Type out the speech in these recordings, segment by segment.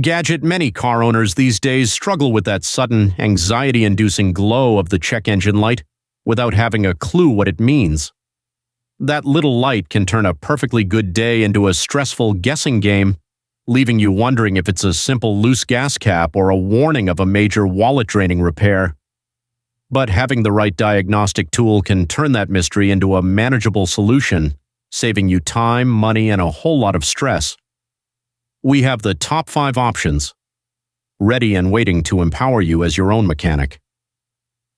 Gadget, many car owners these days struggle with that sudden, anxiety-inducing glow of the check engine light without having a clue what it means. That little light can turn a perfectly good day into a stressful guessing game, leaving you wondering if it's a simple loose gas cap or a warning of a major wallet-draining repair. But having the right diagnostic tool can turn that mystery into a manageable solution, saving you time, money, and a whole lot of stress. We have the top 5 options, ready and waiting to empower you as your own mechanic.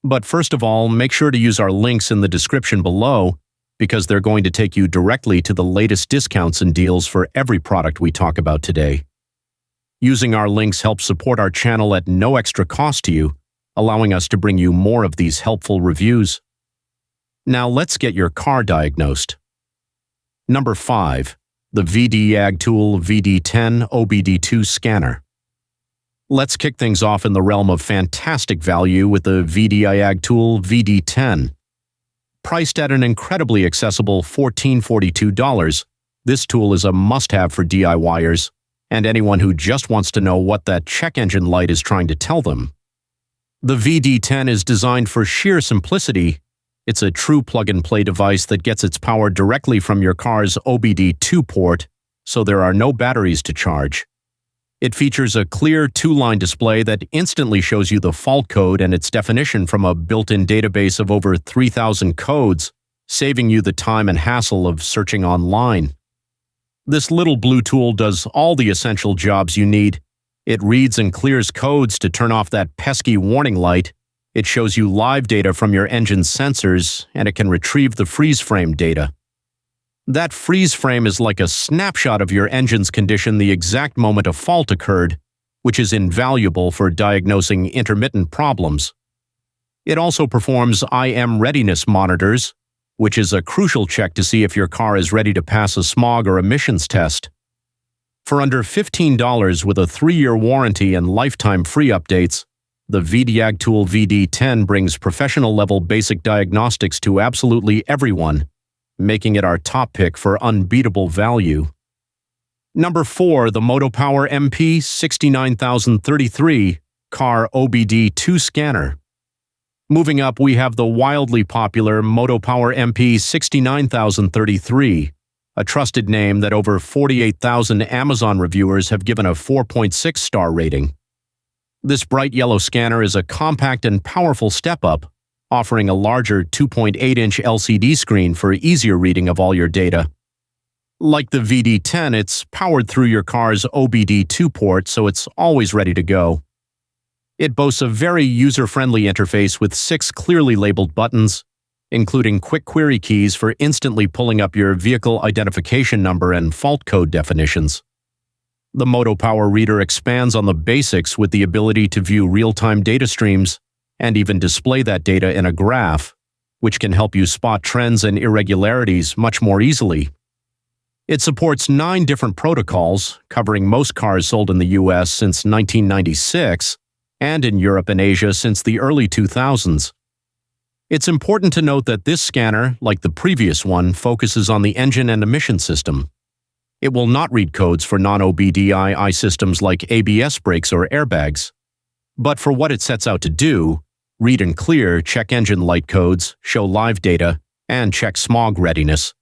But first of all, make sure to use our links in the description below, because they're going to take you directly to the latest discounts and deals for every product we talk about today. Using our links helps support our channel at no extra cost to you, allowing us to bring you more of these helpful reviews. Now let's get your car diagnosed. Number 5. The VDIAGTOOL VD10 OBD2 scanner. Let's kick things off in the realm of fantastic value with the VDIAGTOOL VD10. Priced at an incredibly accessible $1442, this tool is a must-have for DIYers and anyone who just wants to know what that check engine light is trying to tell them. The VD10 is designed for sheer simplicity. It's a true plug-and-play device that gets its power directly from your car's OBD2 port, so there are no batteries to charge. It features a clear 2-line display that instantly shows you the fault code and its definition from a built-in database of over 3,000 codes, saving you the time and hassle of searching online. This little blue tool does all the essential jobs you need. It reads and clears codes to turn off that pesky warning light. It shows you live data from your engine's sensors, and it can retrieve the freeze frame data. That freeze frame is like a snapshot of your engine's condition the exact moment a fault occurred, which is invaluable for diagnosing intermittent problems. It also performs IM readiness monitors, which is a crucial check to see if your car is ready to pass a smog or emissions test. For under $15 with a 3-year warranty and lifetime free updates, the VDIAGTOOL VD10 brings professional-level basic diagnostics to absolutely everyone, making it our top pick for unbeatable value. Number 4. The MOTOPOWER MP69033 Car OBD2 Scanner. Moving up, we have the wildly popular MOTOPOWER MP69033, a trusted name that over 48,000 Amazon reviewers have given a 4.6 star rating. This bright yellow scanner is a compact and powerful step-up, offering a larger 2.8-inch LCD screen for easier reading of all your data. Like the VD10, it's powered through your car's OBD2 port, so it's always ready to go. It boasts a very user-friendly interface with 6 clearly labeled buttons, including quick query keys for instantly pulling up your vehicle identification number and fault code definitions. The MOTOPOWER reader expands on the basics with the ability to view real-time data streams and even display that data in a graph, which can help you spot trends and irregularities much more easily. It supports 9 different protocols, covering most cars sold in the US since 1996 and in Europe and Asia since the early 2000s. It's important to note that this scanner, like the previous one, focuses on the engine and emission system. It will not read codes for non-OBDII systems like ABS brakes or airbags. But for what it sets out to do, read and clear check engine light codes, show live data, and check smog readiness,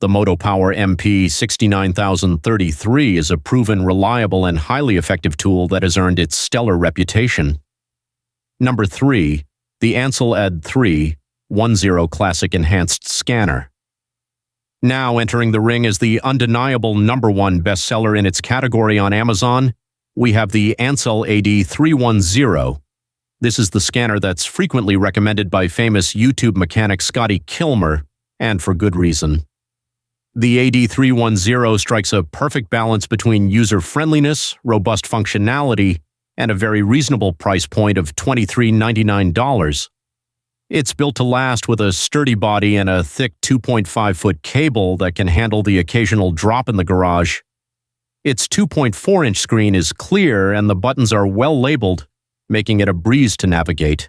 the MOTOPOWER MP69033 is a proven, reliable, and highly effective tool that has earned its stellar reputation. Number 3. The ANCEL ED3 10 Classic Enhanced Scanner. Now entering the ring as the undeniable number 1 bestseller in its category on Amazon, we have the ANCEL AD310. This is the scanner that's frequently recommended by famous YouTube mechanic Scotty Kilmer, and for good reason. The AD310 strikes a perfect balance between user-friendliness, robust functionality, and a very reasonable price point of $23.99. It's built to last with a sturdy body and a thick 2.5-foot cable that can handle the occasional drop in the garage. Its 2.4-inch screen is clear and the buttons are well labeled, making it a breeze to navigate.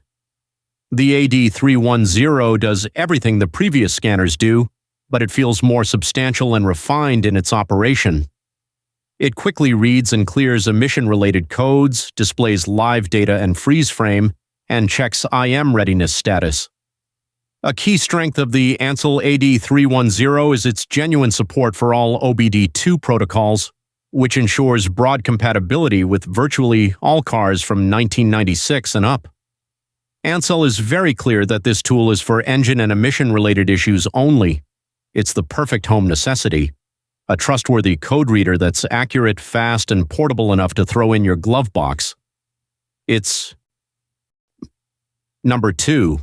The AD310 does everything the previous scanners do, but it feels more substantial and refined in its operation. It quickly reads and clears emission-related codes, displays live data and freeze frame, and checks IM readiness status. A key strength of the ANCEL AD310 is its genuine support for all OBD2 protocols, which ensures broad compatibility with virtually all cars from 1996 and up. ANCEL is very clear that this tool is for engine and emission-related issues only. It's the perfect home necessity. A trustworthy code reader that's accurate, fast, and portable enough to throw in your glove box. It's Number 2.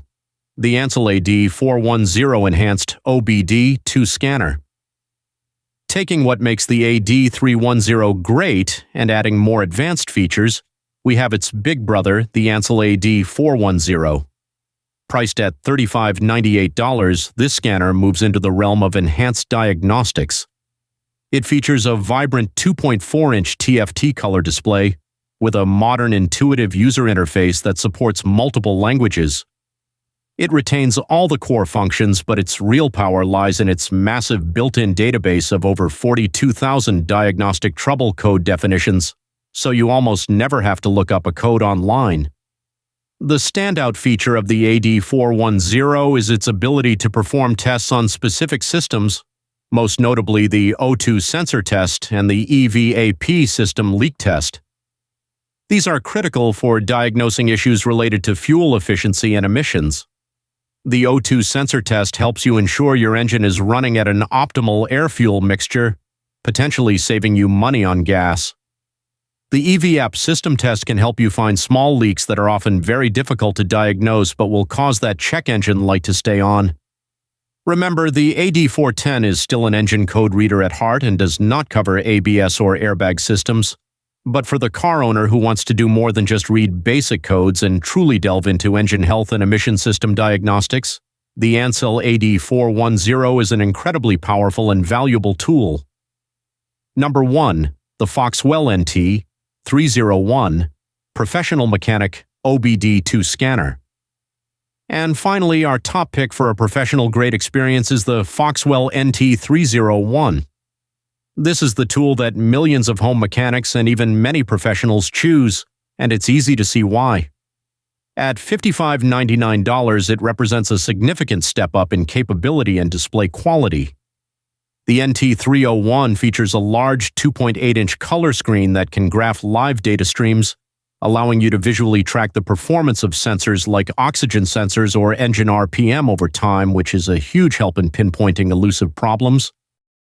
The ANCEL AD410 Enhanced OBD2 Scanner. Taking what makes the AD310 great and adding more advanced features, we have its big brother, the ANCEL AD410. Priced at $35.98, this scanner moves into the realm of enhanced diagnostics. It features a vibrant 2.4-inch TFT color display with a modern, intuitive user interface that supports multiple languages. It retains all the core functions, but its real power lies in its massive built-in database of over 42,000 diagnostic trouble code definitions, so you almost never have to look up a code online. The standout feature of the AD410 is its ability to perform tests on specific systems, most notably the O2 sensor test and the EVAP system leak test. These are critical for diagnosing issues related to fuel efficiency and emissions. The O2 sensor test helps you ensure your engine is running at an optimal air-fuel mixture, potentially saving you money on gas. The EVAP system test can help you find small leaks that are often very difficult to diagnose but will cause that check engine light to stay on. Remember, the AD410 is still an engine code reader at heart and does not cover ABS or airbag systems. But for the car owner who wants to do more than just read basic codes and truly delve into engine health and emission system diagnostics, the ANCEL AD410 is an incredibly powerful and valuable tool. Number 1. The Foxwell NT301 Professional Mechanic OBD2 Scanner. And finally, our top pick for a professional-grade experience is the Foxwell NT301. This is the tool that millions of home mechanics and even many professionals choose, and it's easy to see why. At $55.99, it represents a significant step up in capability and display quality. The NT301 features a large 2.8-inch color screen that can graph live data streams, allowing you to visually track the performance of sensors like oxygen sensors or engine RPM over time, which is a huge help in pinpointing elusive problems.